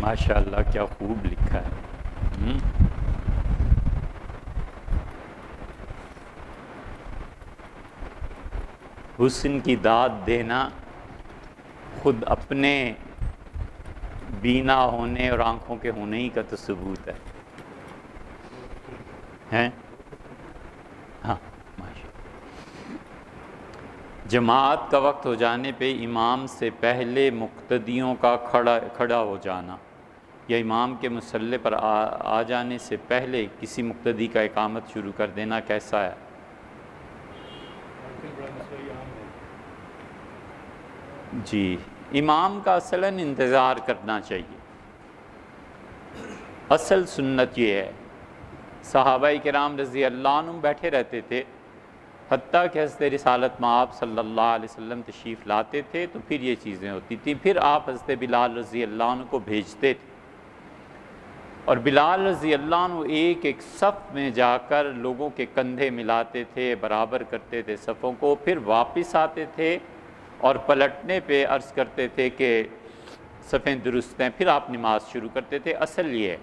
ماشاءاللہ کیا خوب لکھا ہے۔ حسن کی داد دینا خود اپنے بینا ہونے اور آنکھوں کے ہونے ہی کا تو ثبوت ہے۔ ہاں ماشاءاللہ۔ جماعت کا وقت ہو جانے پہ امام سے پہلے مقتدیوں کا کھڑا ہو جانا یا امام کے مصلی پر آ جانے سے پہلے کسی مقتدی کا اقامت شروع کر دینا کیسا ہے؟ جی، امام کا اصلاً انتظار کرنا چاہیے۔ اصل سنت یہ ہے، صحابہ کرام رضی اللہ عنہ بیٹھے رہتے تھے، حتیٰ کہ حضرت رسالت مآب صلی اللہ علیہ وسلم تشریف لاتے تھے تو پھر یہ چیزیں ہوتی تھیں، پھر آپ حضرت بلال رضی اللہ عنہ کو بھیجتے تھے، اور بلال رضی اللہ عنہ ایک ایک صف میں جا کر لوگوں کے کندھے ملاتے تھے، برابر کرتے تھے صفوں کو، پھر واپس آتے تھے اور پلٹنے پہ عرض کرتے تھے کہ صفیں درست ہیں، پھر آپ نماز شروع کرتے تھے۔ اصل یہ ہے،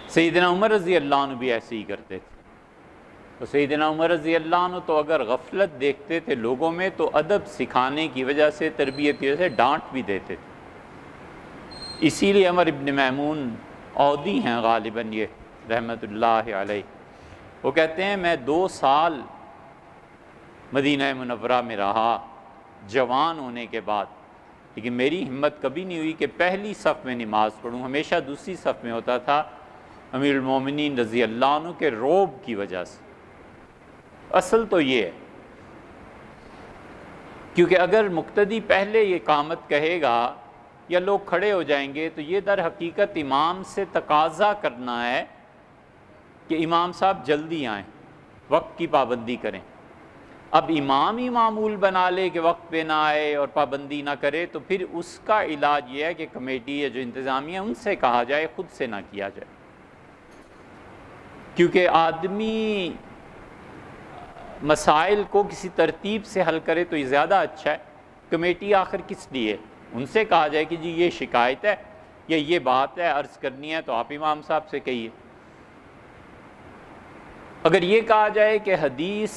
سیدنا عمر رضی اللہ عنہ بھی ایسے ہی کرتے تھے، تو سیدنا عمر رضی اللہ عنہ تو اگر غفلت دیکھتے تھے لوگوں میں تو ادب سکھانے کی وجہ سے، تربیت کی وجہ سے ڈانٹ بھی دیتے تھے۔ اسی لیے عمر ابن میمون عودی ہیں غالباً یہ رحمت اللہ علیہ، وہ کہتے ہیں میں 2 سال مدینہ منورہ میں رہا جوان ہونے کے بعد، لیکن میری ہمت کبھی نہیں ہوئی کہ پہلی صف میں نماز پڑھوں، ہمیشہ دوسری صف میں ہوتا تھا، امیر المومنین رضی اللہ عنہ کے رعب کی وجہ سے۔ اصل تو یہ ہے، کیونکہ اگر مقتدی پہلے یہ اقامت کہے گا یا لوگ کھڑے ہو جائیں گے تو یہ در حقیقت امام سے تقاضا کرنا ہے کہ امام صاحب جلدی آئیں، وقت کی پابندی کریں۔ اب امام ہی معمول بنا لے کہ وقت پہ نہ آئے اور پابندی نہ کرے تو پھر اس کا علاج یہ ہے کہ کمیٹی یا جو انتظامیہ ان سے کہا جائے، خود سے نہ کیا جائے، کیونکہ آدمی مسائل کو کسی ترتیب سے حل کرے تو یہ زیادہ اچھا ہے۔ کمیٹی آخر کس لیے؟ ان سے کہا جائے کہ جی یہ شکایت ہے یا یہ بات ہے عرض کرنی ہے تو آپ امام صاحب سے کہیے۔ اگر یہ کہا جائے کہ حدیث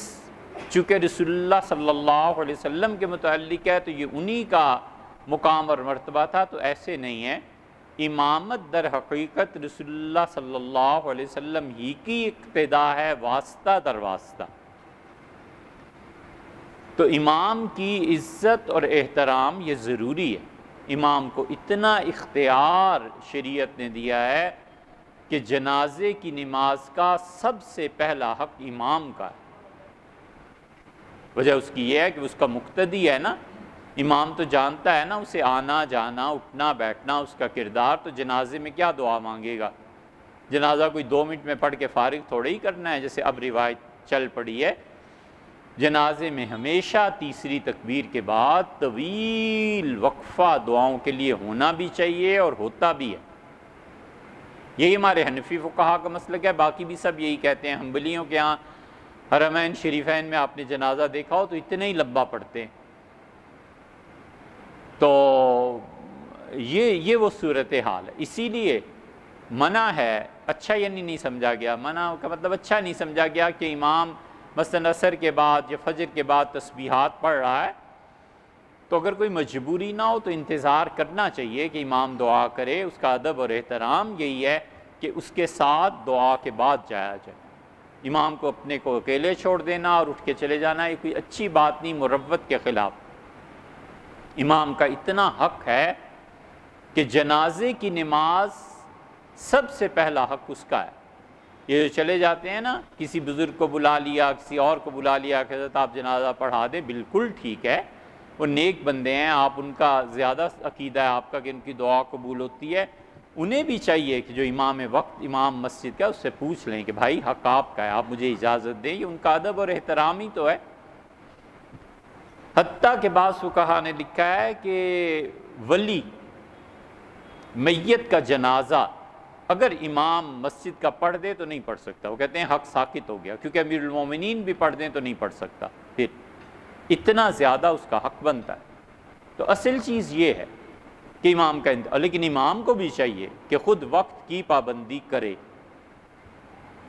چونکہ رسول اللہ صلی اللہ علیہ وسلم کے متعلق ہے تو یہ انہی کا مقام اور مرتبہ تھا، تو ایسے نہیں ہے۔ امامت در حقیقت رسول اللہ صلی اللہ علیہ وسلم ہی کی اقتداء ہے، واسطہ در واسطہ۔ تو امام کی عزت اور احترام یہ ضروری ہے۔ امام کو اتنا اختیار شریعت نے دیا ہے کہ جنازے کی نماز کا سب سے پہلا حق امام کا ہے۔ وجہ اس کی یہ ہے کہ اس کا مقتدی ہے نا، امام تو جانتا ہے نا اسے آنا جانا اٹھنا بیٹھنا، اس کا کردار، تو جنازے میں کیا دعا مانگے گا؟ جنازہ کوئی 2 منٹ میں پڑھ کے فارغ تھوڑے ہی کرنا ہے جیسے اب روایت چل پڑی ہے۔ جنازے میں ہمیشہ تیسری تکبیر کے بعد طویل وقفہ دعاؤں کے لیے ہونا بھی چاہیے اور ہوتا بھی ہے۔ یہی ہمارے حنفی فقہا کا مسلک ہے، باقی بھی سب یہی کہتے ہیں۔ حنبلیوں کے ہاں حرمین شریفین میں آپ نے جنازہ دیکھا ہو تو اتنے ہی لمبا پڑھتے ہیں۔ تو یہ وہ صورتحال ہے، اسی لیے منع ہے، اچھا یعنی نہیں سمجھا گیا، منع کا مطلب اچھا نہیں سمجھا گیا کہ امام مثلا عصر کے بعد یا فجر کے بعد تسبیحات پڑھ رہا ہے تو اگر کوئی مجبوری نہ ہو تو انتظار کرنا چاہیے کہ امام دعا کرے۔ اس کا ادب اور احترام یہی ہے کہ اس کے ساتھ دعا کے بعد جایا جائے۔ امام کو اپنے کو اکیلے چھوڑ دینا اور اٹھ کے چلے جانا یہ کوئی اچھی بات نہیں، مروت کے خلاف۔ امام کا اتنا حق ہے کہ جنازے کی نماز سب سے پہلا حق اس کا ہے۔ یہ جو چلے جاتے ہیں نا، کسی بزرگ کو بلا لیا، کسی اور کو بلا لیا کہ حضرت آپ جنازہ پڑھا دیں، بالکل ٹھیک ہے، وہ نیک بندے ہیں، آپ ان کا زیادہ عقیدہ ہے آپ کا کہ ان کی دعا قبول ہوتی ہے۔ انہیں بھی چاہیے کہ جو امام وقت امام مسجد کا اس سے پوچھ لیں کہ بھائی حق آپ کا ہے، آپ مجھے اجازت دیں، یہ ان کا ادب اور احترام ہی تو ہے۔ حتیٰ کہ بعض فقہا نے لکھا ہے کہ ولی میت کا جنازہ اگر امام مسجد کا پڑھ دے تو نہیں پڑھ سکتا، وہ کہتے ہیں حق ساقط ہو گیا، کیونکہ امیر المومنین بھی پڑھ دیں تو نہیں پڑھ سکتا، پھر اتنا زیادہ اس کا حق بنتا ہے۔ تو اصل چیز یہ ہے کہ امام کا لیکن امام کو بھی چاہیے کہ خود وقت کی پابندی کرے،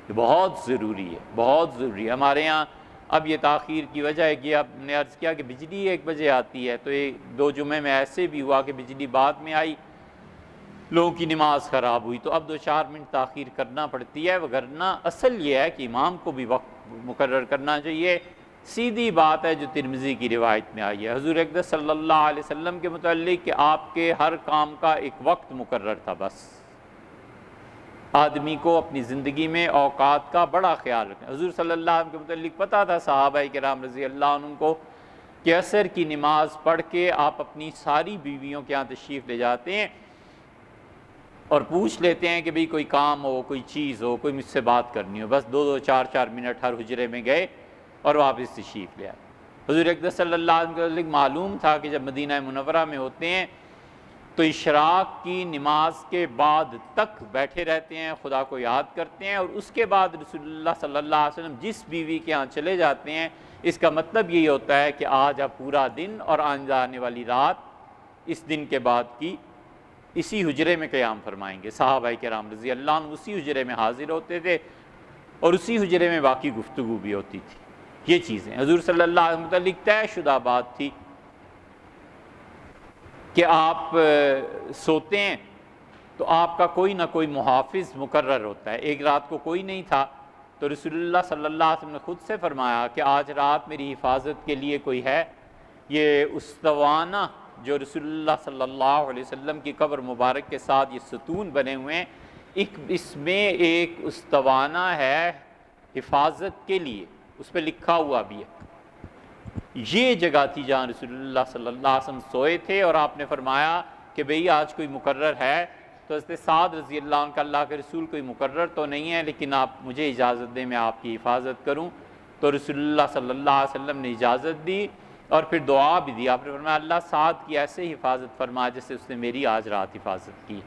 یہ بہت ضروری ہے، بہت ضروری ہے۔ ہمارے یہاں اب یہ تاخیر کی وجہ ہے کہ اب نے عرض کیا کہ بجلی 1 بجے آتی ہے، تو 2 جمعے میں ایسے بھی ہوا کہ بجلی بعد میں آئی، لوگوں کی نماز خراب ہوئی، تو اب 2-4 منٹ تاخیر کرنا پڑتی ہے، وگرنہ اصل یہ ہے کہ امام کو بھی وقت مقرر کرنا چاہیے۔ سیدھی بات ہے جو ترمذی کی روایت میں آئی ہے حضور اقدس صلی اللہ علیہ وسلم کے متعلق کہ آپ کے ہر کام کا ایک وقت مقرر تھا۔ بس آدمی کو اپنی زندگی میں اوقات کا بڑا خیال رکھنا۔ حضور صلی اللہ علیہ وسلم کے متعلق پتہ تھا صحابہ کرام رضی اللہ عنہ کو کہ عصر کی نماز پڑھ کے آپ اپنی ساری بیویوں کے ہاں تشریف لے جاتے ہیں اور پوچھ لیتے ہیں کہ بھئی کوئی کام ہو، کوئی چیز ہو، کوئی مجھ سے بات کرنی ہو، بس 2-2 4-4 منٹ ہر حجرے میں گئے اور واپس تشریف لے آئے۔ حضور اقدس صلی اللہ علیہ وسلم کو معلوم تھا کہ جب مدینہ منورہ میں ہوتے ہیں تو اشراق کی نماز کے بعد تک بیٹھے رہتے ہیں، خدا کو یاد کرتے ہیں، اور اس کے بعد رسول اللہ صلی اللہ علیہ وسلم جس بیوی کے ہاں چلے جاتے ہیں، اس کا مطلب یہی ہوتا ہے کہ آج آپ پورا دن اور آنے والی رات اس دن کے بعد کی اسی حجرے میں قیام فرمائیں گے۔ صحابہ کرام رضی اللہ عنہ اسی حجرے میں حاضر ہوتے تھے اور اسی حجرے میں باقی گفتگو بھی ہوتی تھی۔ یہ چیزیں حضور صلی اللہ علیہ وسلم متعلق طے شدہ بات تھی کہ آپ سوتے ہیں تو آپ کا کوئی نہ کوئی محافظ مقرر ہوتا ہے۔ ایک رات کو کوئی نہیں تھا تو رسول اللہ صلی اللہ علیہ وسلم نے خود سے فرمایا کہ آج رات میری حفاظت کے لیے کوئی ہے۔ یہ استوانہ جو رسول اللہ صلی اللہ علیہ وسلم کی قبر مبارک کے ساتھ یہ ستون بنے ہوئے ہیں، اس میں ایک استوانہ ہے حفاظت کے لیے، اس پہ لکھا ہوا بھی ہے۔ یہ جگہ تھی جہاں رسول اللہ صلی اللہ علیہ وسلم سوئے تھے، اور آپ نے فرمایا کہ بھئی آج کوئی مقرر ہے؟ تو حضرت سعد رضی اللہ عنہ کا اللہ کے رسول کوئی مقرر تو نہیں ہے، لیکن آپ مجھے اجازت دیں میں آپ کی حفاظت کروں۔ تو رسول اللہ صلی اللہ علیہ وسلم نے اجازت دی اور پھر دعا بھی دی۔ آپ نے فرمایا اللہ سعد کی ایسے حفاظت فرما جیسے اس نے میری آج رات حفاظت کی۔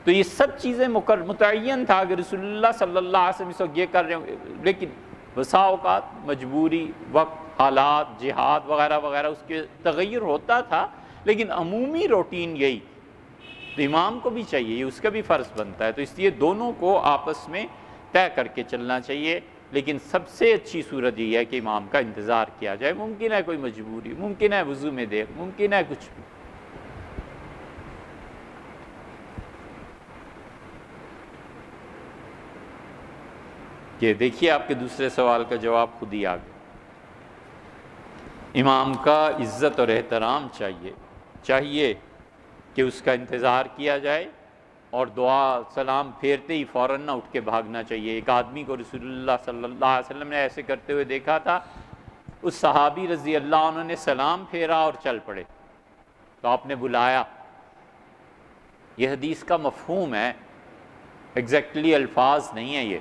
تو یہ سب چیزیں متعین تھا کہ رسول اللہ صلی اللہ علیہ وسلم اس وقت یہ کر رہے ہوں، لیکن بسا اوقات مجبوری، وقت، حالات، جہاد وغیرہ وغیرہ اس کے تغیر ہوتا تھا، لیکن عمومی روٹین یہی تو امام کو بھی چاہیے، یہ اس کا بھی فرض بنتا ہے۔ تو اس لیے دونوں کو آپس میں طے کر کے چلنا چاہیے، لیکن سب سے اچھی صورت یہ ہے کہ امام کا انتظار کیا جائے۔ ممکن ہے کوئی مجبوری، ممکن ہے وضو میں دیر، ممکن ہے کچھ بھی۔ یہ دیکھیے آپ کے دوسرے سوال کا جواب خود ہی آ گیا۔ امام کا عزت اور احترام چاہیے کہ اس کا انتظار کیا جائے، اور دعا سلام پھیرتے ہی فوراً نہ اٹھ کے بھاگنا چاہیے۔ ایک آدمی کو رسول اللہ صلی اللہ علیہ وسلم نے ایسے کرتے ہوئے دیکھا تھا، اس صحابی رضی اللہ عنہ نے سلام پھیرا اور چل پڑے، تو آپ نے بلایا۔ یہ حدیث کا مفہوم ہے، ایگزیکٹلی الفاظ نہیں ہے۔ یہ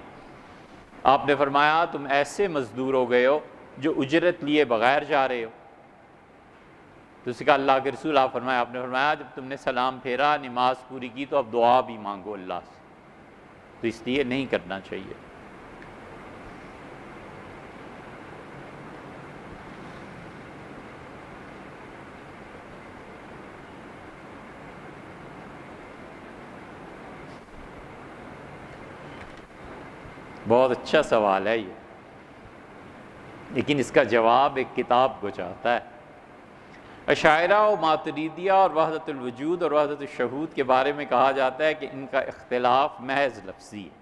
آپ نے فرمایا تم ایسے مزدور ہو گئے ہو جو اجرت لیے بغیر جا رہے ہو۔ تو اسی کا اللہ کے رسول آپ نے فرمایا جب تم نے سلام پھیرا، نماز پوری کی، تو اب دعا بھی مانگو اللہ سے۔ تو اس لیے نہیں کرنا چاہیے۔ بہت اچھا سوال ہے یہ، لیکن اس کا جواب ایک کتاب کو چاہتا ہے۔ اشاعرہ و ماتریدیہ اور وحدت الوجود اور وحدت الشہود کے بارے میں کہا جاتا ہے کہ ان کا اختلاف محض لفظی ہے۔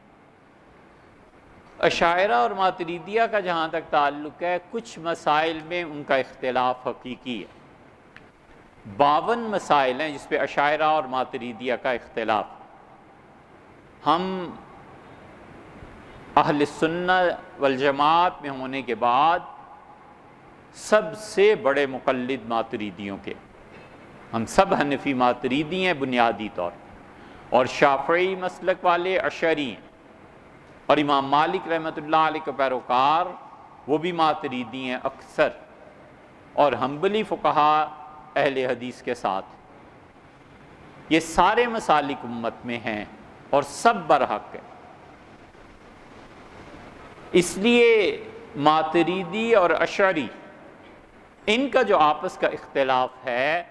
اشاعرہ اور ماتریدیہ کا جہاں تک تعلق ہے، کچھ مسائل میں ان کا اختلاف حقیقی ہے۔ 52 مسائل ہیں جس پہ اشاعرہ اور ماتریدیہ کا اختلاف۔ ہم اہل سنت والجماعت میں ہونے کے بعد سب سے بڑے مقلد ماتریدیوں کے، ہم سب حنفی ماتریدی ہیں بنیادی طور، اور شافعی مسلک والے اشعری ہیں، اور امام مالک رحمۃ اللہ علیہ کے پیروکار وہ بھی ماتریدی ہیں اکثر، اور حنبلی فقہا اہل حدیث کے ساتھ۔ یہ سارے مسالک امت میں ہیں اور سب برحق ہیں۔ اس لیے ماتریدی اور اشعری ان کا جو آپس کا اختلاف ہے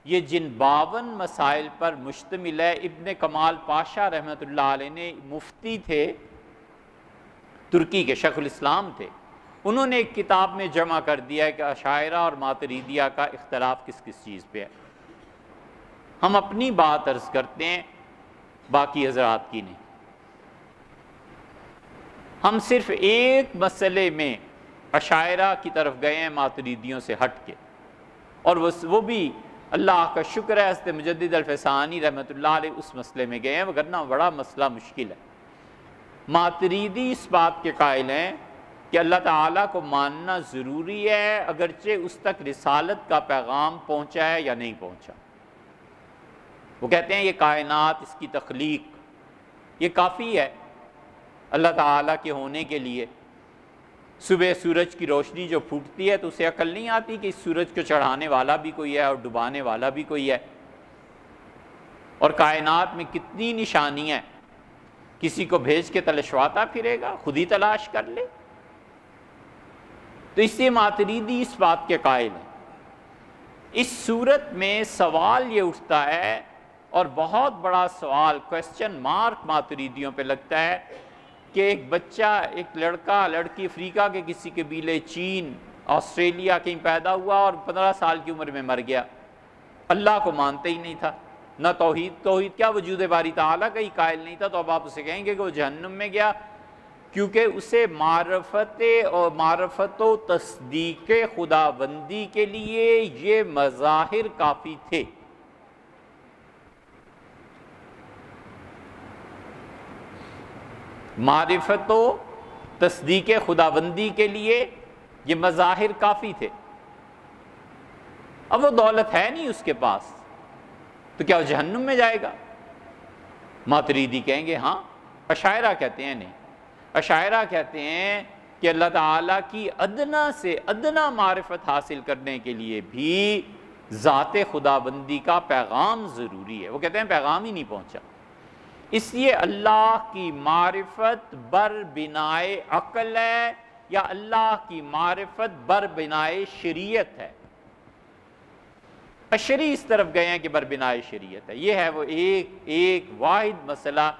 یہ جن 52 مسائل پر مشتمل ہے، ابن کمال پاشا رحمۃ اللہ علیہ نے، مفتی تھے ترکی کے، شیخ الاسلام تھے، انہوں نے ایک کتاب میں جمع کر دیا ہے کہ اشاعرہ اور ماتریدیہ کا اختلاف کس کس چیز پہ ہے۔ ہم اپنی بات عرض کرتے ہیں، باقی حضرات کی نہیں۔ ہم صرف ایک مسئلے میں اشاعرہ کی طرف گئے ہیں ماتریدیوں سے ہٹ کے، اور وہ بھی اللہ کا شکر ہے حضرت مجدد الفسانی رحمۃ اللہ علیہ اس مسئلے میں گئے ہیں، وگرنہ بڑا مسئلہ مشکل ہے۔ ماتریدی اس بات کے قائل ہیں کہ اللہ تعالیٰ کو ماننا ضروری ہے، اگرچہ اس تک رسالت کا پیغام پہنچا ہے یا نہیں پہنچا۔ وہ کہتے ہیں یہ کائنات، اس کی تخلیق، یہ کافی ہے اللہ تعالیٰ کے ہونے کے لیے۔ صبح سورج کی روشنی جو پھوٹتی ہے تو اسے عقل نہیں آتی کہ اس سورج کو چڑھانے والا بھی کوئی ہے اور ڈبانے والا بھی کوئی ہے، اور کائنات میں کتنی نشانیاں ہیں، کسی کو بھیج کے تلشواتا پھرے گا، خود ہی تلاش کر لے۔ تو اس لیے ماتریدی اس بات کے قائل ہیں۔ اس صورت میں سوال یہ اٹھتا ہے، اور بہت بڑا سوال، کویسچن مارک ماتریدیوں پہ لگتا ہے کہ ایک بچہ، ایک لڑکا لڑکی افریقہ کے کسی قبیلے، چین، آسٹریلیا کہیں پیدا ہوا اور 15 سال کی عمر میں مر گیا، اللہ کو مانتے ہی نہیں تھا، نہ توحید کیا وجود باری تعالیٰ کا ہی قائل نہیں تھا، تو اب آپ اسے کہیں گے کہ وہ جہنم میں گیا، کیونکہ اسے معرفت و تصدیق خداوندی کے لیے یہ مظاہر کافی تھے۔ معرفت و تصدیق خداوندی کے لیے یہ مظاہر کافی تھے۔ اب وہ دولت ہے نہیں اس کے پاس، تو کیا وہ جہنم میں جائے گا؟ ماتریدی کہیں گے ہاں۔ اشاعرہ کہتے ہیں نہیں، اشاعرہ کہتے ہیں کہ اللہ تعالیٰ کی ادنا سے ادنا معرفت حاصل کرنے کے لیے بھی ذات خداوندی کا پیغام ضروری ہے۔ وہ کہتے ہیں پیغام ہی نہیں پہنچا، اس لیے اللہ کی معرفت بر بنائے عقل ہے یا اللہ کی معرفت بر بنائے شریعت ہے؟ اشعری اس طرف گئے ہیں کہ بر بنائے شریعت ہے۔ یہ ہے وہ ایک واحد مسئلہ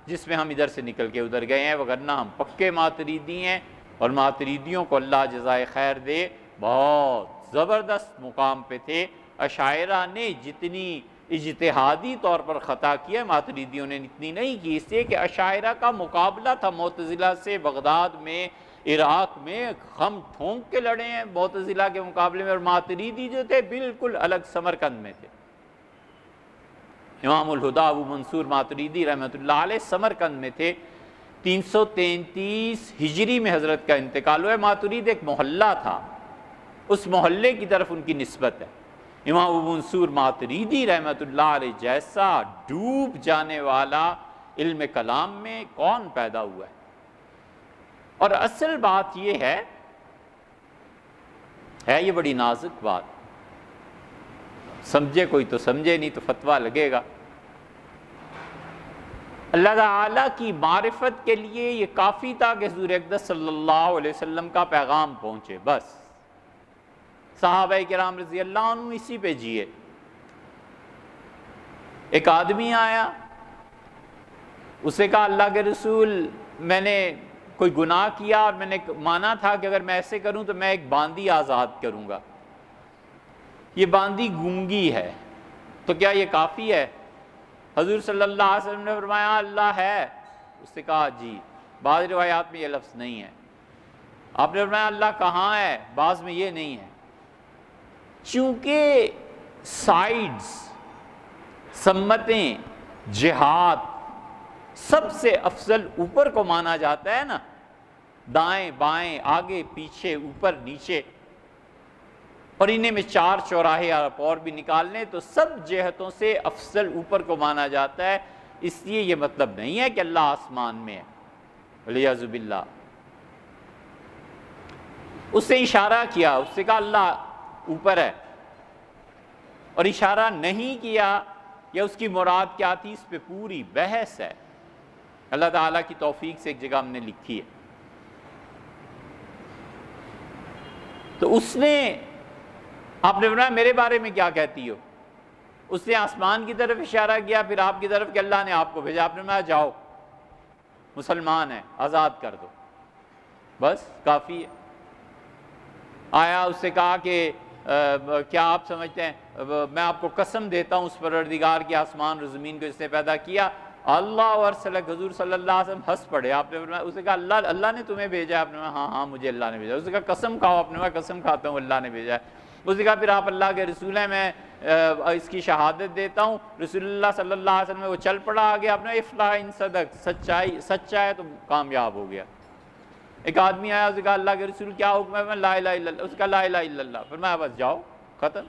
جس میں ہم ادھر سے نکل کے ادھر گئے ہیں، وگرنہ ہم پکے ماتریدی ہیں، اور ماتریدیوں کو اللہ جزائے خیر دے بہت زبردست مقام پہ تھے۔ اشاعرہ نے جتنی اجتہادی طور پر خطا کیا، ماتریدیوں نے اتنی نہیں کی، اس لیے کہ اشاعرہ کا مقابلہ تھا معتزلہ سے، بغداد میں، عراق میں ہم ٹھونک کے لڑے ہیں معتزلہ کے مقابلے میں، اور ماتریدی جو تھے بالکل الگ سمرقند میں تھے۔ امام الہدیٰ ابو منصور ماتریدی رحمۃ اللہ علیہ سمرقند میں تھے، 333 ہجری میں حضرت کا انتقال ہوا ہے۔ ماترید ایک محلہ تھا، اس محلے کی طرف ان کی نسبت ہے۔ امام ابو منصور ماتریدی رحمۃ اللہ علیہ جیسا ڈوب جانے والا علم کلام میں کون پیدا ہوا ہے؟ اور اصل بات یہ ہے یہ بڑی نازک بات، سمجھے کوئی تو سمجھے، نہیں تو فتویٰ لگے گا۔ اللہ تعالیٰ کی معرفت کے لیے یہ کافی تھا کہ حضور اقدس صلی اللہ علیہ وسلم کا پیغام پہنچے، بس۔ صحابہ کرام رضی اللہ عنہ اسی پہ جیے۔ ایک آدمی آیا، اسے کہا اللہ کے رسول، میں نے کوئی گناہ کیا اور میں نے مانا تھا کہ اگر میں ایسے کروں تو میں ایک باندی آزاد کروں گا، یہ باندی گونگی ہے، تو کیا یہ کافی ہے؟ حضور صلی اللہ علیہ وسلم نے فرمایا اللہ ہے۔ اس سے کہا جی، بعض روایات میں یہ لفظ نہیں ہے۔ آپ نے فرمایا اللہ کہاں ہے؟ بعض میں یہ نہیں ہے۔ چونکہ سائیڈز، سمتیں، جہات سب سے افضل اوپر کو مانا جاتا ہے نا، دائیں بائیں آگے پیچھے اوپر نیچے، اور انہیں میں 4 چوراہے آپ اور بھی نکالنے تو سب جہتوں سے افضل اوپر کو مانا جاتا ہے۔ اس لیے یہ مطلب نہیں ہے کہ اللہ آسمان میں ہے، والعیاذ باللہ۔ اس سے اشارہ کیا، اس سے کہا اللہ اوپر ہے، اور اشارہ نہیں کیا یا اس کی مراد کیا تھی، اس پہ پوری بحث ہے، اللہ تعالیٰ کی توفیق سے ایک جگہ ہم نے لکھی ہے۔ تو اس نے، آپ نے فرمایا میرے بارے میں کیا کہتی ہو؟ اس نے آسمان کی طرف اشارہ کیا، پھر آپ کی طرف کہ اللہ نے آپ کو بھیجا، آپ نے فرمایا جاؤ مسلمان ہے، آزاد کر دو، بس کافی ہے۔ آیا اس سے کہا کہ کیا آپ سمجھتے ہیں میں آپ کو قسم دیتا ہوں اس پروردگار کے آسمان اور زمین کو جس نے پیدا کیا، اللہ ورسلک، حضور صلی اللہ علیہ وسلم ہنس پڑے۔ آپ نے فرمایا، اس نے کہا اللہ نے تمہیں بھیجا؟ آپ نے کہا ہاں مجھے اللہ نے بھیجا۔ اس نے کہا قسم کھاؤ؟ آپ نے کہا قسم کھاتا ہوں اللہ نے بھیجا ہے۔ اس نے کہا پھر آپ اللہ کے رسول ہیں، میں اس کی شہادت دیتا ہوں۔ رسول اللہ صلی اللہ علیہ وسلم وہ چل پڑا آگے، آپ نے افلاح ان صدق، سچا ہے تو کامیاب ہو گیا۔ ایک آدمی آیا، اس نے کہا اللہ کے رسول کیا حکم ہے؟ میں لا الہ الا اللہ۔ اس نے کہا لا الہ الا اللہ، فرمایا بس جاؤ، ختم۔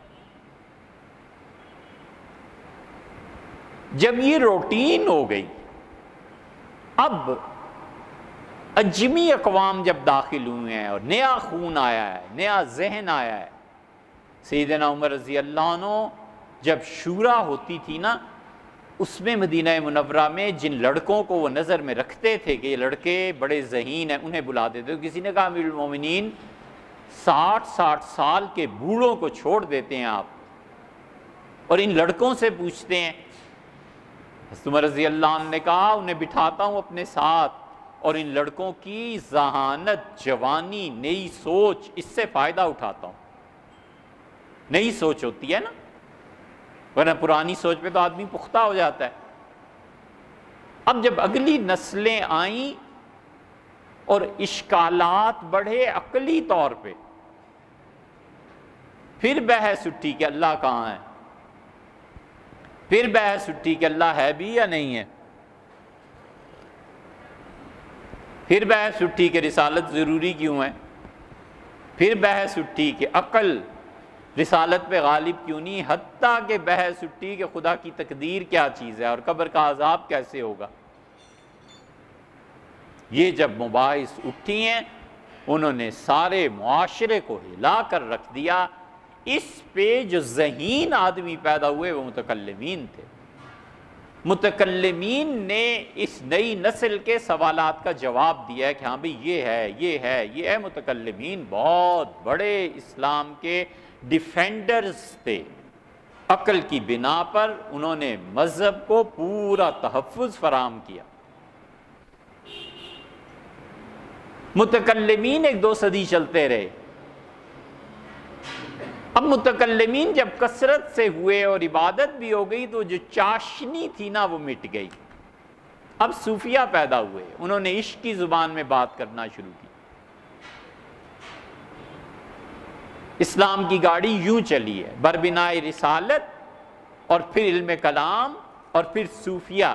جب یہ روٹین ہو گئی، اب اجمی اقوام جب داخل ہوئے ہیں اور نیا خون آیا ہے، نیا ذہن آیا ہے۔ سیدنا عمر رضی اللہ عنہ جب شورا ہوتی تھی نا، اس میں مدینہ منورہ میں جن لڑکوں کو وہ نظر میں رکھتے تھے کہ یہ لڑکے بڑے ذہین ہیں، انہیں بلاتے تھے۔ کسی نے کہا امیر المومنین 60 سال کے بوڑھوں کو چھوڑ دیتے ہیں آپ اور ان لڑکوں سے پوچھتے ہیں؟ حضرت عمر رضی اللہ عنہ نے کہا انہیں بٹھاتا ہوں اپنے ساتھ اور ان لڑکوں کی ذہانت، جوانی، نئی سوچ، اس سے فائدہ اٹھاتا ہوں۔ نئی سوچ ہوتی ہے نا، ورنہ پرانی سوچ پہ تو آدمی پختہ ہو جاتا ہے۔ اب جب اگلی نسلیں آئیں اور اشکالات بڑھے عقلی طور پہ، پھر بحث اٹھی کہ اللہ کہاں ہے، پھر بحث اٹھی کہ اللہ ہے بھی یا نہیں ہے، پھر بحث اٹھی کہ رسالت ضروری کیوں ہے، پھر بحث اٹھی کہ عقل رسالت پہ غالب کیوں نہیں، حتیٰ کہ بحث اٹھی کہ خدا کی تقدیر کیا چیز ہے اور قبر کا عذاب کیسے ہوگا۔ یہ جب مباحث اٹھی ہیں، انہوں نے سارے معاشرے کو ہلا کر رکھ دیا۔ اس پہ جو ذہین آدمی پیدا ہوئے وہ متکلمین تھے۔ متکلمین نے اس نئی نسل کے سوالات کا جواب دیا ہے کہ ہاں بھئی یہ ہے، یہ ہے، یہ ہے۔ متکلمین بہت بڑے اسلام کے ڈیفینڈرز تھے۔ عقل کی بنا پر انہوں نے مذہب کو پورا تحفظ فراہم کیا۔ متکلمین 1-2 صدی چلتے رہے۔ اب متکلمین جب کثرت سے ہوئے اور عبادت بھی ہو گئی تو جو چاشنی تھی نا وہ مٹ گئی۔ اب صوفیہ پیدا ہوئے، انہوں نے عشق کی زبان میں بات کرنا شروع کی۔ اسلام کی گاڑی یوں چلی ہے، بربنائے رسالت اور پھر علم کلام اور پھر صوفیہ۔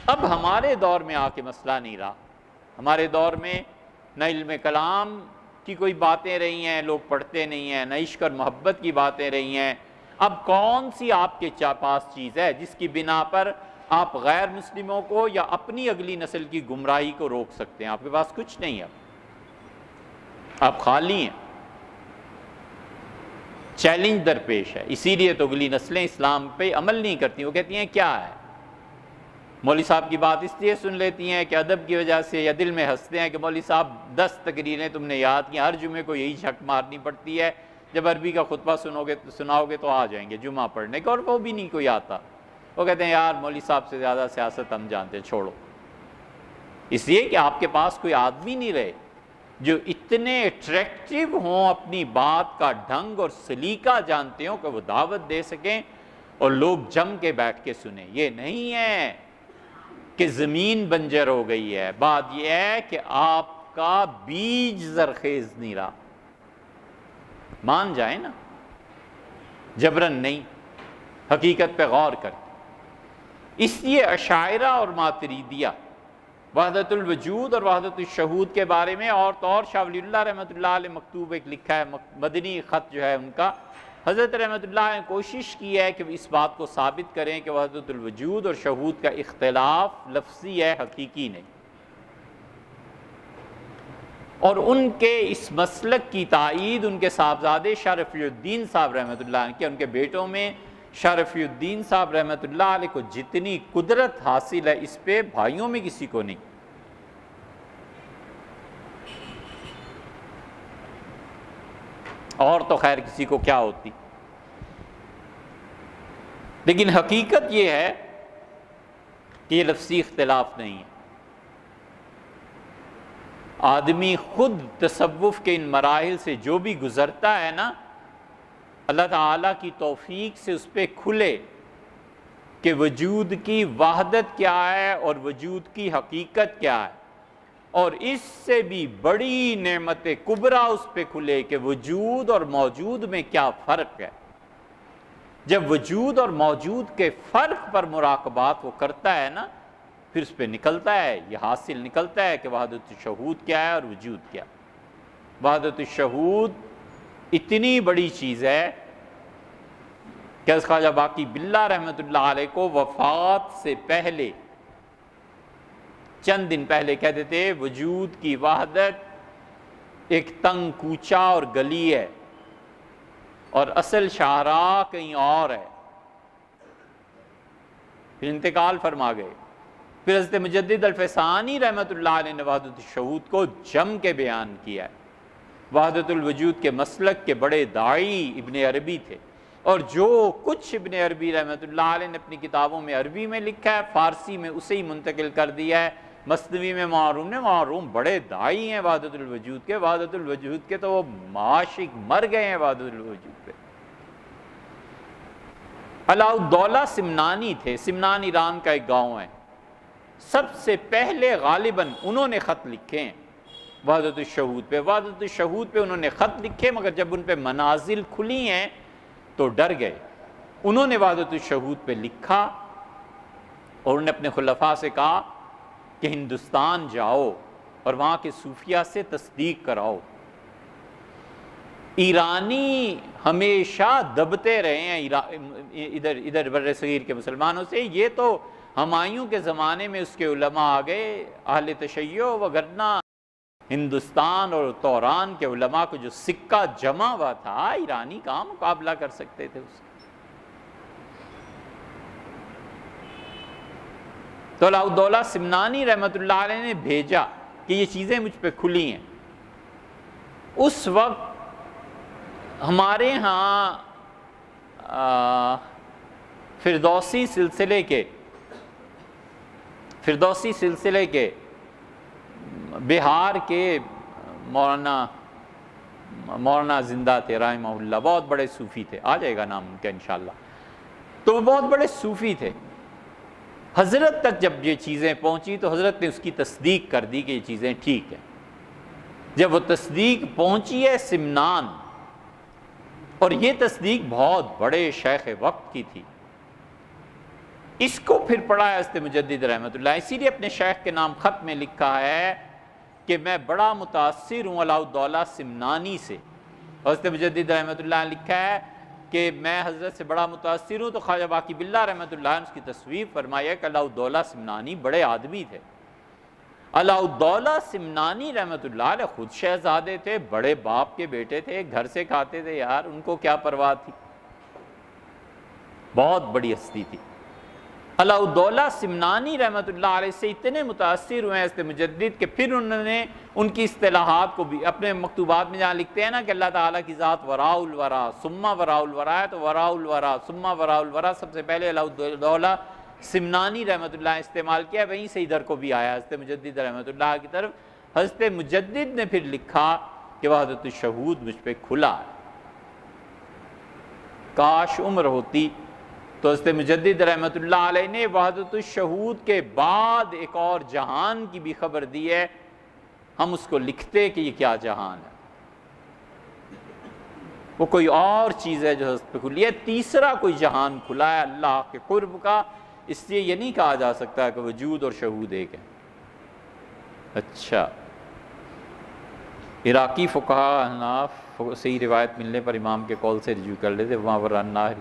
اب ہمارے دور میں آ کے مسئلہ نہیں رہا۔ ہمارے دور میں نہ علم کلام کی کوئی باتیں رہی ہیں، لوگ پڑھتے نہیں ہیں، نہ عشق اور محبت کی باتیں رہی ہیں۔ اب کون سی آپ کے پاس چیز ہے جس کی بنا پر آپ غیر مسلموں کو یا اپنی اگلی نسل کی گمراہی کو روک سکتے ہیں؟ آپ کے پاس کچھ نہیں ہے، آپ خالی ہیں۔ چیلنج درپیش ہے، اسی لیے تو اگلی نسلیں اسلام پہ عمل نہیں کرتی۔ وہ کہتی ہیں کیا ہے، مولوی صاحب کی بات اس لیے سن لیتی ہیں کہ ادب کی وجہ سے، یا دل میں ہنستے ہیں کہ مولوی صاحب 10 تقریریں تم نے یاد کی، ہر جمعے کو یہی جھک مارنی پڑتی ہے، جب عربی کا خطبہ سناؤ گے تو آ جائیں گے جمعہ پڑھنے کے، اور وہ بھی نہیں کوئی آتا۔ وہ کہتے ہیں یار مولوی صاحب سے زیادہ سیاست ہم جانتے ہیں، چھوڑو۔ اس لیے کہ آپ کے پاس کوئی آدمی نہیں رہے جو اتنے اٹریکٹیو ہوں، اپنی بات کا ڈھنگ اور سلیقہ جانتے ہوں کہ وہ دعوت دے سکیں اور لوگ جم کے بیٹھ کے سنیں۔ یہ نہیں ہے کہ زمین بنجر ہو گئی ہے، بات یہ ہے کہ آپ کا بیج زرخیز نہیں رہا۔ مان جائیں نا، جبرن نہیں، حقیقت پہ غور کر۔ اس لیے اشاعرہ اور ماتریدیہ وحدت الوجود اور وحدت الشہود کے بارے میں اور تو اور شاہ ولی اللہ رحمۃ اللہ علیہ مکتوب ایک لکھا ہے، مدنی خط جو ہے ان کا، حضرت رحمۃ اللہ نے کوشش کی ہے کہ اس بات کو ثابت کریں کہ وحدت الوجود اور شہود کا اختلاف لفظی ہے، حقیقی نہیں۔ اور ان کے اس مسلک کی تائید ان کے صاحبزادے شاہ رفیع الدین صاحب رحمۃ اللہ علیہ کی، ان کے بیٹوں میں شاہ رفیع الدین صاحب رحمۃ اللہ علیہ کو جتنی قدرت حاصل ہے اس پہ بھائیوں میں کسی کو نہیں۔ اور تو خیر کسی کو کیا ہوتی۔ لیکن حقیقت یہ ہے کہ یہ لفظی اختلاف نہیں ہے۔ آدمی خود تصوف کے ان مراحل سے جو بھی گزرتا ہے نا، اللہ تعالیٰ کی توفیق سے اس پہ کھلے کہ وجود کی وحدت کیا ہے اور وجود کی حقیقت کیا ہے، اور اس سے بھی بڑی نعمت کبریٰ اس پہ کھلے کہ وجود اور موجود میں کیا فرق ہے۔ جب وجود اور موجود کے فرق پر مراقبات وہ کرتا ہے نا، پھر اس پہ نکلتا ہے، یہ حاصل نکلتا ہے کہ وحدت الشہود کیا ہے اور وجود کیا ہے۔ وحدت الشہود اتنی بڑی چیز ہے کہ حضرت خواجہ باقی باللہ رحمۃ اللہ علیہ کو وفات سے پہلے چند دن پہلے کہتے تھے وجود کی وحدت ایک تنگ کوچہ اور گلی ہے اور اصل شاہراہ کہیں اور ہے۔ پھر انتقال فرما گئے۔ پھر حضرت مجدد الفسانی رحمۃ اللہ علیہ نے وحدت الشہود کو جم کے بیان کیا ہے۔ وحدت الوجود کے مسلک کے بڑے داعی ابن عربی تھے، اور جو کچھ ابن عربی رحمۃ اللہ علیہ نے اپنی کتابوں میں عربی میں لکھا ہے، فارسی میں اسے ہی منتقل کر دیا ہے۔ مثنوی میں معروم بڑے داعی ہیں وحدت الوجود کے، وحدت الوجود کے تو وہ معاشق مر گئے ہیں وحدت الوجود پہ۔ علاء الدولہ سمنانی تھے، سمنان ایران کا ایک گاؤں ہے، سب سے پہلے غالباً انہوں نے خط لکھے ہیں وحدت الشہود پہ۔ وحدت الشہود پہ انہوں نے خط لکھے، مگر جب ان پہ منازل کھلی ہیں تو ڈر گئے۔ انہوں نے وحدت الشہود پہ لکھا اور انہوں نے اپنے خلفاء سے کہا کہ ہندوستان جاؤ اور وہاں کے صوفیہ سے تصدیق کراؤ۔ ایرانی ہمیشہ دبتے رہے ہیں ادھر بر صغیر کے مسلمانوں سے، یہ تو ہمایوں کے زمانے میں اس کے علماء آ گئے اہل تشیع، وگرنہ ہندوستان اور توران کے علماء کو جو سکہ جمع ہوا تھا، ایرانی کہاں مقابلہ کر سکتے تھے اس کا۔ تو علاء الدولہ سمنانی رحمۃ اللہ علیہ نے بھیجا کہ یہ چیزیں مجھ پہ کھلی ہیں۔ اس وقت ہمارے ہاں فردوسی سلسلے کے بہار کے مولانا زندہ تھے رحمہ اللہ، بہت بڑے صوفی تھے، آ جائے گا نام ان کا انشاءاللہ۔ تو وہ بہت بڑے صوفی تھے۔ حضرت تک جب یہ چیزیں پہنچی تو حضرت نے اس کی تصدیق کر دی کہ یہ چیزیں ٹھیک ہیں۔ جب وہ تصدیق پہنچی ہے سمنان، اور یہ تصدیق بہت بڑے شیخ وقت کی تھی، اس کو پھر پڑھا ہے حضرت مجدد رحمۃ اللہ، اسی لیے اپنے شیخ کے نام خط میں لکھا ہے کہ میں بڑا متاثر ہوں علاء الدولہ سمنانی سے۔ حضرت مجدد رحمۃ اللہ نے لکھا ہے کہ میں حضرت سے بڑا متاثر ہوں، تو خواجہ باقی باللہ رحمۃ اللہ نے اس کی تصویر فرمایا کہ علاء الدولہ سمنانی بڑے آدمی تھے۔ علاء الدولہ سمنانی رحمۃ اللہ علیہ خود شہزادے تھے، بڑے باپ کے بیٹے تھے، گھر سے کھاتے تھے یار، ان کو کیا پرواہ تھی، بہت بڑی ہستی تھی۔ علاء الدولہ سمنانی رحمۃ اللہ علیہ سے اتنے متاثر ہوئے ہیں حضرت مجدد کہ پھر انہوں نے ان کی اصطلاحات کو بھی اپنے مکتوبات میں جہاں لکھتے ہیں نا کہ اللہ تعالیٰ کی ذات وراء الورا ثم وراء الورا ہے، تو وراء الورا ثم وراء الورا سب سے پہلے علاء الدولہ سمنانی رحمۃ اللہ استعمال کیا، وہیں سے ادھر کو بھی آیا حضرت مجدد رحمۃ اللہ کی طرف۔ حضرت مجدد نے پھر لکھا کہ وحدت الشہود مجھ پہ کھلا ہے۔ کاش عمر ہوتی تو حضرت مجدد رحمۃ اللہ علیہ نے وحدت الشہود کے بعد ایک اور جہان کی بھی خبر دی ہے، ہم اس کو لکھتے کہ یہ کیا جہان ہے، وہ کوئی اور چیز ہے جو حضرت پہ کھلی ہے۔ تیسرا کوئی جہان کھلا ہے اللہ کے قرب کا، اس لیے یہ نہیں کہا جا سکتا کہ وجود اور شہود ایک ہے۔ اچھا، عراقی فقہاء احناف صحیح روایت ملنے پر امام کے قول سے رجوع کر لیتے، وہاں پر النہر۔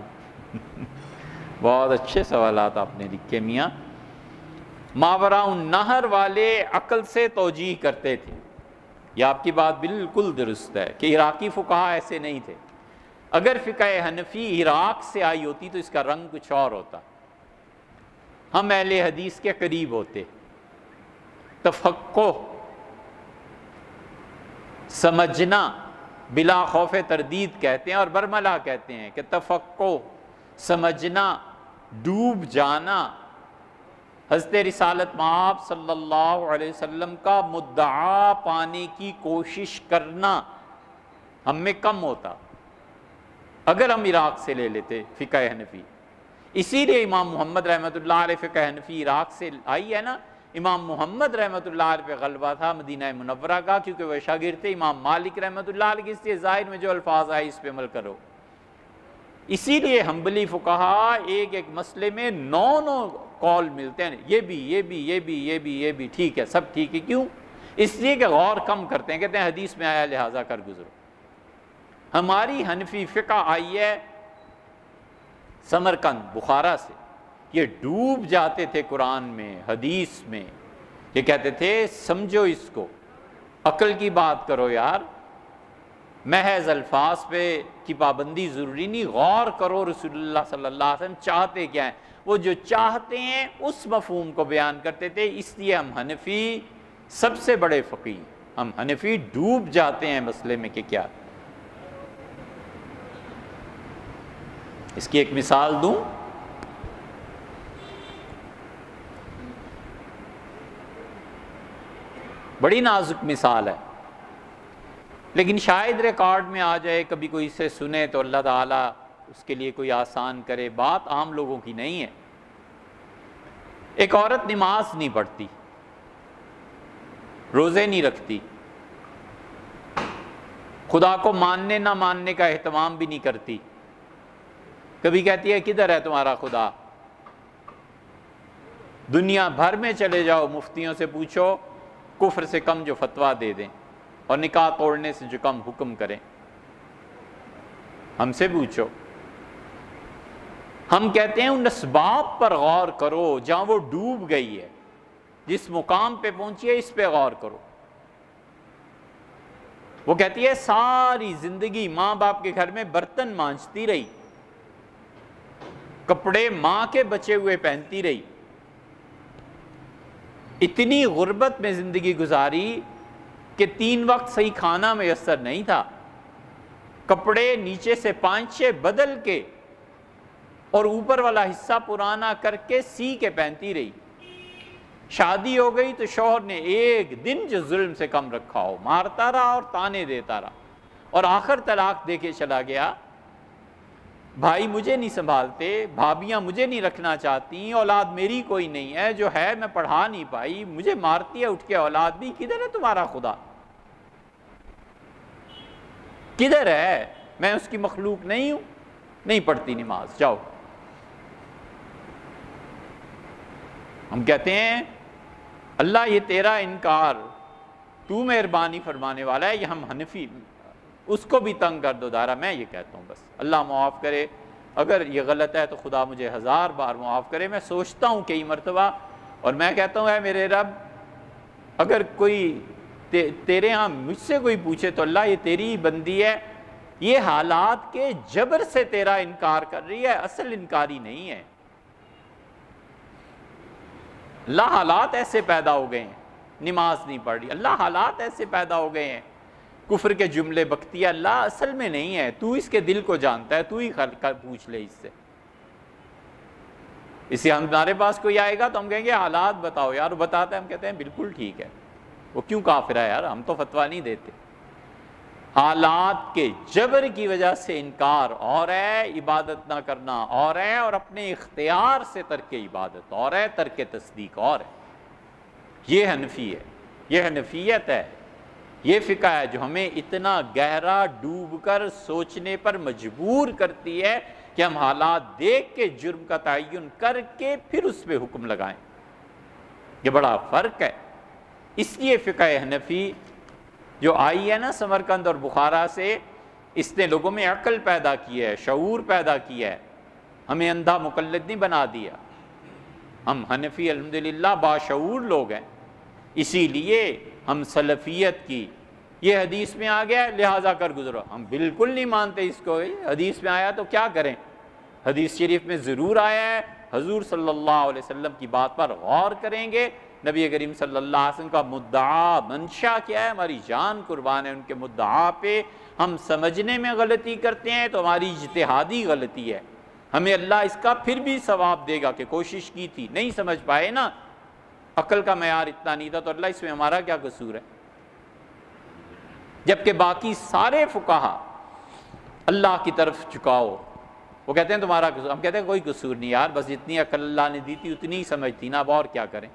بہت اچھے سوالات آپ نے لکھے میاں۔ ماوراء النہر والے عقل سے توجیہ کرتے تھے، یہ آپ کی بات بالکل درست ہے کہ عراقی فقہاء ایسے نہیں تھے۔ اگر فقہ حنفی عراق سے آئی ہوتی تو اس کا رنگ کچھ اور ہوتا، ہم اہل حدیث کے قریب ہوتے۔ تفقہ، سمجھنا بلا خوف تردید کہتے ہیں، اور برملا کہتے ہیں کہ تفقہ، سمجھنا ڈوب جانا، حضرت رسالت مآب صلی اللہ علیہ وسلم کا مدعا پانے کی کوشش کرنا ہم میں کم ہوتا اگر ہم عراق سے لے لیتے فقہ حنفی۔ اسی لیے امام محمد رحمۃ اللہ علیہ فقہ حنفی عراق سے آئی ہے نا، امام محمد رحمۃ اللہ علیہ پہ غلبہ تھا مدینہ منورہ کا، کیونکہ وہ شاگرد تھے امام مالک رحمۃ اللہ علیہ، اس لیے ظاہر میں جو الفاظ آئے اس پہ عمل کرو۔ اسی لیے حنبلی فقہا ایک ایک مسئلے میں 9 قول ملتے ہیں، یہ بھی ٹھیک ہے، سب ٹھیک ہے۔ کیوں؟ اس لیے کہ غور کم کرتے ہیں، کہتے ہیں حدیث میں آیا لہٰذا کر گزرو۔ ہماری حنفی فقہ آئی ہے سمرقند بخارا سے، یہ ڈوب جاتے تھے قرآن میں حدیث میں، یہ کہتے تھے سمجھو اس کو، عقل کی بات کرو یار، محض الفاظ پہ کی پابندی ضروری نہیں، غور کرو رسول اللہ صلی اللہ علیہ وسلم چاہتے کیا ہیں، وہ جو چاہتے ہیں اس مفہوم کو بیان کرتے تھے۔ اس لیے ہم حنفی سب سے بڑے فقیہ، ہم حنفی ڈوب جاتے ہیں مسئلے میں کہ کیا۔ اس کی ایک مثال دوں، بڑی نازک مثال ہے لیکن شاید ریکارڈ میں آ جائے، کبھی کوئی اسے سنے تو اللہ تعالیٰ اس کے لیے کوئی آسان کرے۔ بات عام لوگوں کی نہیں ہے۔ ایک عورت نماز نہیں پڑھتی، روزے نہیں رکھتی، خدا کو ماننے نہ ماننے کا اہتمام بھی نہیں کرتی، کبھی کہتی ہے کدھر ہے تمہارا خدا؟ دنیا بھر میں چلے جاؤ، مفتیوں سے پوچھو، کفر سے کم جو فتویٰ دے دیں اور نکاح توڑنے سے جو کم حکم کریں، ہم سے پوچھو۔ ہم کہتے ہیں ان اسباب پر غور کرو جہاں وہ ڈوب گئی ہے، جس مقام پہ پہنچی ہے اس پہ غور کرو۔ وہ کہتی ہے ساری زندگی ماں باپ کے گھر میں برتن مانجتی رہی، کپڑے ماں کے بچے ہوئے پہنتی رہی، اتنی غربت میں زندگی گزاری کہ 3 وقت صحیح کھانا میسر نہیں تھا، کپڑے نیچے سے 5-6 بدل کے اور اوپر والا حصہ پرانا کر کے سی کے پہنتی رہی۔ شادی ہو گئی تو شوہر نے ایک دن جو ظلم سے کم رکھا ہو مارتا رہا اور تانے دیتا رہا، اور آخر طلاق دے کے چلا گیا۔ بھائی مجھے نہیں سنبھالتے، بھابیاں مجھے نہیں رکھنا چاہتی، اولاد میری کوئی نہیں ہے، جو ہے میں پڑھا نہیں پائی، مجھے مارتی ہے اٹھ کے اولاد بھی، کدھر ہے تمہارا خدا؟ کدھر ہے؟ میں اس کی مخلوق نہیں ہوں، نہیں پڑھتی نماز، جاؤ۔ ہم کہتے ہیں اللہ یہ تیرا انکار، تو مہربانی فرمانے والا ہے، یہ ہم حنفی اس کو بھی تنگ کر دو دارا۔ میں یہ کہتا ہوں بس اللہ معاف کرے، اگر یہ غلط ہے تو خدا مجھے 1000 بار معاف کرے۔ میں سوچتا ہوں کئی مرتبہ اور میں کہتا ہوں اے میرے رب، اگر کوئی تیرے ہاں مجھ سے کوئی پوچھے تو اللہ یہ تیری بندی ہے، یہ حالات کے جبر سے تیرا انکار کر رہی ہے، اصل انکاری نہیں ہے۔ اللہ حالات ایسے پیدا ہو گئے ہیں، نماز نہیں پڑھ رہی، اللہ حالات ایسے پیدا ہو گئے ہیں، کفر کے جملے بکتی ہے، اللہ اصل میں نہیں ہے، تو اس کے دل کو جانتا ہے، تو ہی پوچھ لے اس سے۔ اسی ہمارے پاس کوئی آئے گا تو ہم کہیں گے حالات بتاؤ یار، وہ بتاتا ہے، ہم کہتے ہیں بالکل ٹھیک ہے، وہ کیوں کافر ہے یار، ہم تو فتویٰ نہیں دیتے۔ حالات کے جبر کی وجہ سے انکار اور ہے، عبادت نہ کرنا اور ہے، اور اپنے اختیار سے ترک عبادت اور ہے، ترک تصدیق اور ہے۔ یہ حنفی ہے، یہ حنفیت ہے، یہ فقہ ہے جو ہمیں اتنا گہرا ڈوب کر سوچنے پر مجبور کرتی ہے کہ ہم حالات دیکھ کے جرم کا تعین کر کے پھر اس پہ حکم لگائیں۔ یہ بڑا فرق ہے۔ اس لیے فقہ حنفی جو آئی ہے نا سمرقند اور بخارا سے، اس نے لوگوں میں عقل پیدا کی ہے، شعور پیدا کیا ہے، ہمیں اندھا مقلد نہیں بنا دیا۔ ہم حنفی الحمدللہ باشعور لوگ ہیں، اسی لیے ہم سلفیت کی یہ حدیث میں آ گیا لہٰذا کر گزرو، ہم بالکل نہیں مانتے اس کو۔ حدیث میں آیا تو کیا کریں؟ حدیث شریف میں ضرور آیا ہے، حضور صلی اللہ علیہ وسلم کی بات پر غور کریں گے۔ نبی کریم صلی اللہ علیہ وسلم کا مدعا منشا کیا ہے، ہماری جان قربان ہے ان کے مدعا پہ۔ ہم سمجھنے میں غلطی کرتے ہیں تو ہماری اجتہادی غلطی ہے، ہمیں اللہ اس کا پھر بھی ثواب دے گا کہ کوشش کی تھی، نہیں سمجھ پائے نا، عقل کا معیار اتنا نہیں تھا، تو اللہ اس میں ہمارا کیا قصور ہے؟ جبکہ باقی سارے فقہا اللہ کی طرف جھکاؤ، وہ کہتے ہیں تمہارا قصور، ہم کہتے ہیں کوئی قصور نہیں یار، بس جتنی عقل اللہ نے دی تھی اتنی ہی سمجھ تھی نا، اب اور کیا کریں۔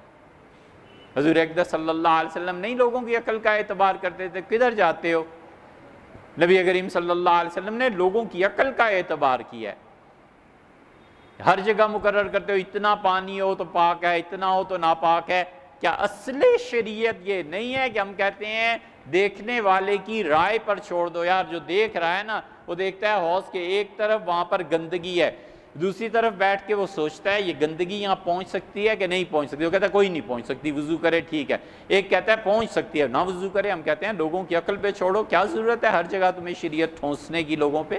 حضور اقدس صلی اللہ علیہ وسلم نہیں لوگوں کی عقل کا اعتبار کرتے تھے، کدھر جاتے ہو؟ نبی کریم صلی اللہ علیہ وسلم نے لوگوں کی عقل کا اعتبار کیا ہے۔ ہر جگہ مقرر کرتے ہو اتنا پانی ہو تو پاک ہے، اتنا ہو تو ناپاک ہے۔ کیا اصل شریعت یہ نہیں ہے کہ ہم کہتے ہیں دیکھنے والے کی رائے پر چھوڑ دو، یار جو دیکھ رہا ہے نا وہ دیکھتا ہے حوض کے ایک طرف وہاں پر گندگی ہے، دوسری طرف بیٹھ کے وہ سوچتا ہے یہ گندگی یہاں پہنچ سکتی ہے کہ نہیں پہنچ سکتی، وہ کہتا ہے کوئی نہیں پہنچ سکتی، وضو کرے ٹھیک ہے۔ ایک کہتا ہے پہنچ سکتی ہے، نہ وضو کرے۔ ہم کہتے ہیں لوگوں کی عقل پہ چھوڑو، کیا ضرورت ہے ہر جگہ تمہیں شریعت ٹھونسنے کی لوگوں پہ؟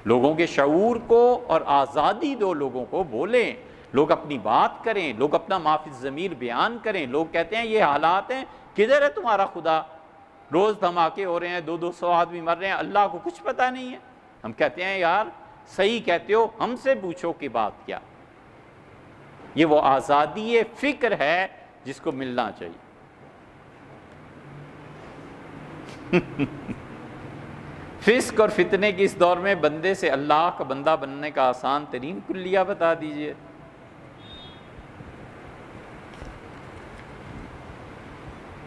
لوگوں کے شعور کو اور آزادی دو، لوگوں کو بولیں، لوگ اپنی بات کریں، لوگ اپنا ما فی الضمیر بیان کریں۔ لوگ کہتے ہیں یہ حالات ہیں، کدھر ہے تمہارا خدا؟ روز دھماکے ہو رہے ہیں، 200 آدمی مر رہے ہیں، اللہ کو کچھ پتہ نہیں ہے۔ ہم کہتے ہیں یار صحیح کہتے ہو، ہم سے پوچھو کہ بات کیا۔ یہ وہ آزادی فکر ہے جس کو ملنا چاہیے۔ فسق اور فتنے کے اس دور میں بندے سے اللہ کا بندہ بننے کا آسان ترین کلیہ بتا دیجئے۔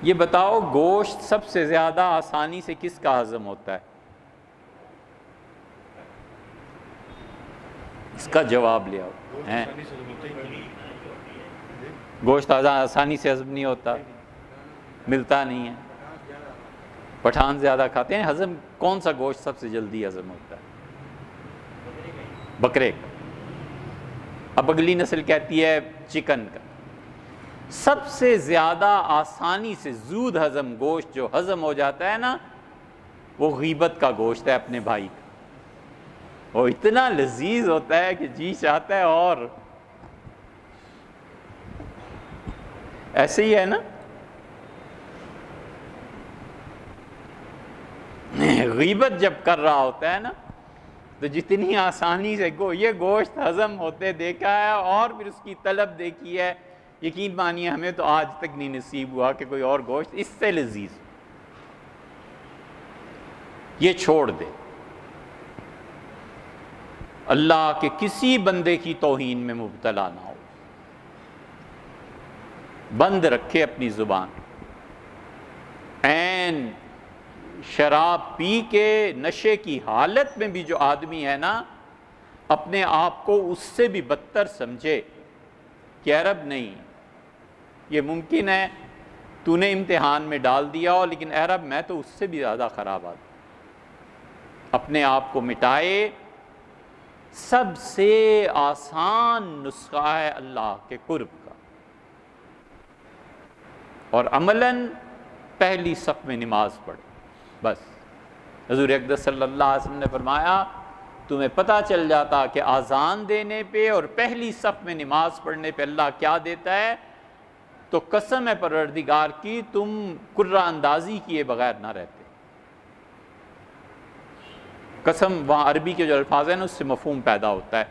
یہ بتاؤ گوشت سب سے زیادہ آسانی سے کس کا ہضم ہوتا ہے؟ اس کا جواب لے آؤ۔ گوشت آسانی سے ہضم نہیں ہوتا، ملتا نہیں ہے، پٹھان زیادہ کھاتے ہیں۔ ہضم کون سا گوشت سب سے جلدی ہضم ہوتا ہے؟ بکرے کا۔ اب اگلی نسل کہتی ہے چکن کا۔ سب سے زیادہ آسانی سے زود ہضم گوشت جو ہضم ہو جاتا ہے نا، وہ غیبت کا گوشت ہے اپنے بھائی کا۔ وہ اتنا لذیذ ہوتا ہے کہ جی چاہتا ہے، اور ایسے ہی ہے نا، غیبت جب کر رہا ہوتا ہے نا تو جتنی آسانی سے یہ گوشت ہضم ہوتے دیکھا ہے اور پھر اس کی طلب دیکھی ہے، یقین مانیے ہمیں تو آج تک نہیں نصیب ہوا کہ کوئی اور گوشت اس سے لذیذ۔ یہ چھوڑ دے، اللہ کے کسی بندے کی توہین میں مبتلا نہ ہو، بند رکھے اپنی زبان۔ عین شراب پی کے نشے کی حالت میں بھی جو آدمی ہے نا، اپنے آپ کو اس سے بھی بدتر سمجھے کہ اے رب نہیں، یہ ممکن ہے تو نے امتحان میں ڈال دیا ہو، لیکن اے رب میں تو اس سے بھی زیادہ خراب آدمی۔ اپنے آپ کو مٹائے۔ سب سے آسان نسخہ ہے اللہ کے قرب کا، اور عملاً پہلی صف میں نماز پڑھ۔ بس حضور اقدس صلی اللہ علیہ وسلم نے فرمایا تمہیں پتہ چل جاتا کہ آذان دینے پہ اور پہلی صف میں نماز پڑھنے پہ اللہ کیا دیتا ہے، تو قسم ہے پروردگار کی تم قرہ اندازی کیے بغیر نہ رہتے۔ قسم وہاں عربی کے جو الفاظ ہیں نا اس سے مفہوم پیدا ہوتا ہے،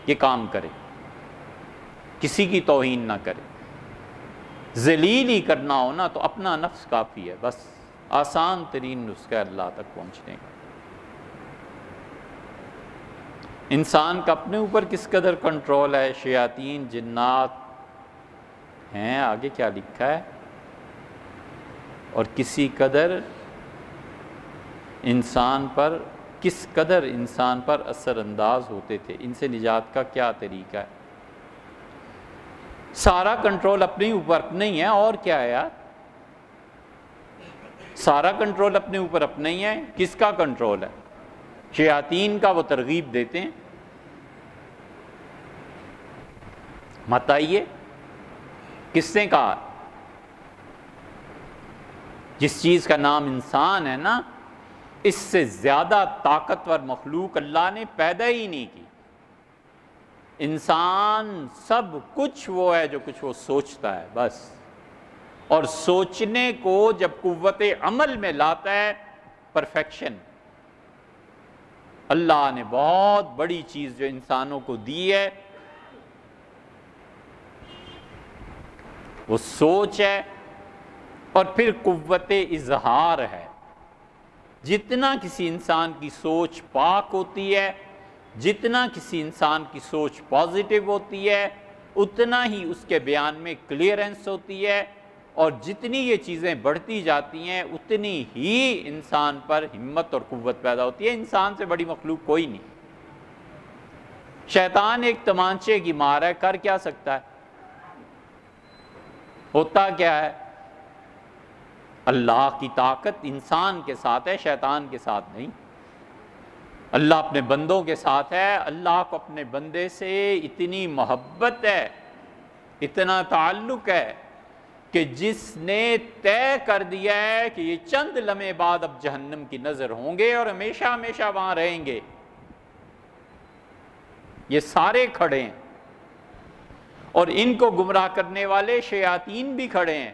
یہ کام کرے، کسی کی توہین نہ کرے، ذلیل ہی کرنا ہو نا تو اپنا نفس کافی ہے، بس آسان ترین نسخہ اللہ تک پہنچنے کا۔ انسان کا اپنے اوپر کس قدر کنٹرول ہے، شیاطین جنات ہیں، آگے کیا لکھا ہے، اور کسی قدر انسان پر کس قدر انسان پر اثر انداز ہوتے تھے، ان سے نجات کا کیا طریقہ ہے۔ سارا کنٹرول اپنے اوپر نہیں ہے، اور کیا ہے یار، سارا کنٹرول اپنے اوپر اپنا ہی ہے۔ کس کا کنٹرول ہے؟ شیاطین کا، وہ ترغیب دیتے ہیں۔ مت آئیے، کس نے کہا؟ جس چیز کا نام انسان ہے نا، اس سے زیادہ طاقتور مخلوق اللہ نے پیدا ہی نہیں کی۔ انسان سب کچھ وہ ہے جو کچھ وہ سوچتا ہے بس، اور سوچنے کو جب قوت عمل میں لاتا ہے، پرفیکشن، اللہ نے بہت بڑی چیز جو انسانوں کو دی ہے وہ سوچ ہے اور پھر قوت اظہار ہے۔ جتنا کسی انسان کی سوچ پاک ہوتی ہے، جتنا کسی انسان کی سوچ پازیٹیو ہوتی ہے، اتنا ہی اس کے بیان میں کلیئرنس ہوتی ہے، اور جتنی یہ چیزیں بڑھتی جاتی ہیں اتنی ہی انسان پر ہمت اور قوت پیدا ہوتی ہے۔ انسان سے بڑی مخلوق کوئی نہیں۔ شیطان ایک تمانچے کی مار ہے، کر کیا سکتا ہے؟ ہوتا کیا ہے؟ اللہ کی طاقت انسان کے ساتھ ہے، شیطان کے ساتھ نہیں۔ اللہ اپنے بندوں کے ساتھ ہے۔ اللہ کو اپنے بندے سے اتنی محبت ہے، اتنا تعلق ہے کہ جس نے طے کر دیا ہے کہ یہ چند لمحے بعد اب جہنم کی نظر ہوں گے اور ہمیشہ ہمیشہ وہاں رہیں گے، یہ سارے کھڑے ہیں، اور ان کو گمراہ کرنے والے شیاطین بھی کھڑے ہیں،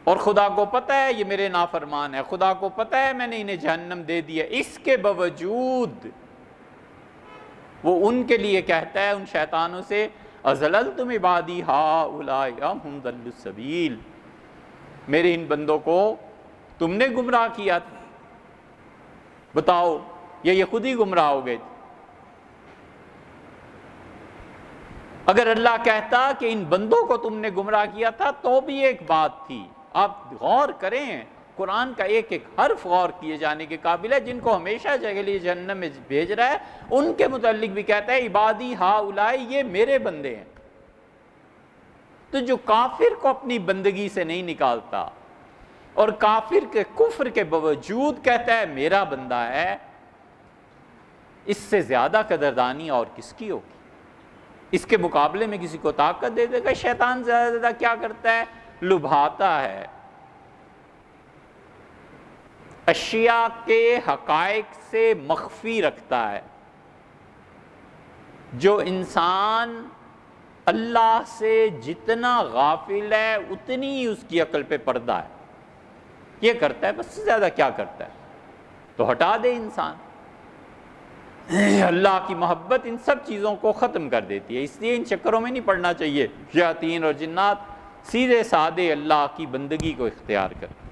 اور خدا کو پتہ ہے یہ میرے نافرمان ہے، خدا کو پتہ ہے میں نے انہیں جہنم دے دیا، اس کے باوجود وہ ان کے لیے کہتا ہے ان شیطانوں سے اَزَلَلْتُمْ عِبَادِي هَؤُلَاءِ أَمْ هُمْ ضَلُّوا السَّبِيلَ، میرے ان بندوں کو تم نے گمراہ کیا تھا، بتاؤ یہ خود ہی گمراہ ہو گئے تھے۔ اگر اللہ کہتا کہ ان بندوں کو تم نے گمراہ کیا تھا تو بھی ایک بات تھی۔ آپ غور کریں، قرآن کا ایک ایک حرف غور کیے جانے کے قابل ہے۔ جن کو ہمیشہ کے لیے جہنم میں بھیج رہا ہے ان کے متعلق بھی کہتا ہے عبادی ہؤلاء، یہ میرے بندے ہیں۔ تو جو کافر کو اپنی بندگی سے نہیں نکالتا اور کافر کے کفر کے باوجود کہتا ہے میرا بندہ ہے، اس سے زیادہ قدردانی اور کس کی ہوگی؟ اس کے مقابلے میں کسی کو طاقت دے دے گا۔ شیطان زیادہ زیادہ کیا کرتا ہے؟ لبھاتا ہے، اشیاء کے حقائق سے مخفی رکھتا ہے۔ جو انسان اللہ سے جتنا غافل ہے اتنی ہی اس کی عقل پہ پردہ ہے، یہ کرتا ہے، بس زیادہ کیا کرتا ہے؟ تو ہٹا دے انسان۔ اللہ کی محبت ان سب چیزوں کو ختم کر دیتی ہے، اس لیے ان چکروں میں نہیں پڑنا چاہیے۔ شیاطین اور جنات سیدھے سادے اللہ کی بندگی کو اختیار کریں۔